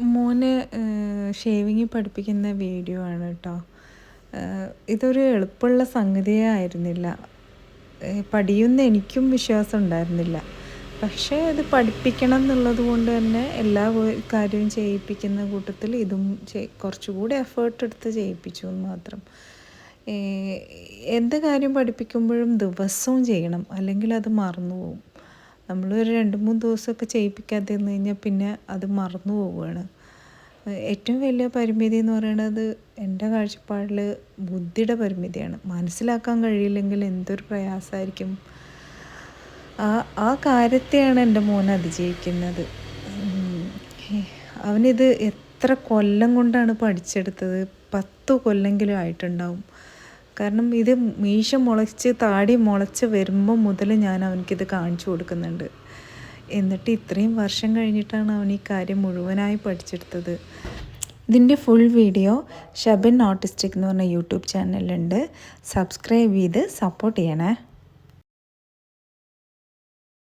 മോനെ ഷേവിങ് പഠിപ്പിക്കുന്ന വീഡിയോ ആണ് കേട്ടോ. ഇതൊരു എളുപ്പമുള്ള സംഗതിയേ ആയിരുന്നില്ല. പഠിയുമെന്ന് എനിക്കും വിശ്വാസം ഉണ്ടായിരുന്നില്ല. പക്ഷേ ഇത് പഠിപ്പിക്കണം എന്നുള്ളത് കൊണ്ട് തന്നെ എല്ലാ കാര്യവും ചെയ്യിപ്പിക്കുന്ന കൂട്ടത്തിൽ ഇതും കുറച്ചുകൂടി എഫേർട്ട് എടുത്ത് ചെയ്യിപ്പിച്ചു എന്ന് മാത്രം. എന്ത് കാര്യം പഠിപ്പിക്കുമ്പോഴും ദിവസവും ചെയ്യണം, അല്ലെങ്കിൽ അത് മറന്നു പോകും. നമ്മളൊരു 2-3 ദിവസമൊക്കെ ചെയ്യിപ്പിക്കാതെ നിന്ന് കഴിഞ്ഞാൽ പിന്നെ അത് മറന്നു പോവുകയാണ്. ഏറ്റവും വലിയ പരിമിതി എന്ന് പറയുന്നത് എൻ്റെ കാഴ്ചപ്പാടിൽ ബുദ്ധിയുടെ പരിമിതിയാണ്. മനസ്സിലാക്കാൻ കഴിയില്ലെങ്കിൽ എന്തൊരു പ്രയാസമായിരിക്കും. ആ കാര്യത്തെയാണ് എൻ്റെ മോൻ അതിജീവിക്കുന്നത്. അവനിത് എത്ര കൊല്ലം കൊണ്ടാണ് പഠിച്ചെടുത്തത്? 10 കൊല്ലെങ്കിലും ആയിട്ടുണ്ടാവും. കാരണം ഇത് മീശ മുളച്ച് താടി മുളച്ച് വരുമ്പോൾ മുതൽ ഞാൻ അവനക്കിത് കാണിച്ചു കൊടുക്കുന്നുണ്ട്. എന്നിട്ട് ഇത്രയും വർഷം കഴിഞ്ഞിട്ടാണ് അവൻ ഈ കാര്യം മുഴുവനായി പഠിച്ചെടുത്തത്. ഇതിൻ്റെ ഫുൾ വീഡിയോ ഷബിൻ ഓട്ടിസ്റ്റിക് എന്ന് പറഞ്ഞ യൂട്യൂബ് ചാനലിലുണ്ട്. സബ്സ്ക്രൈബ് ചെയ്ത് സപ്പോർട്ട് ചെയ്യണേ.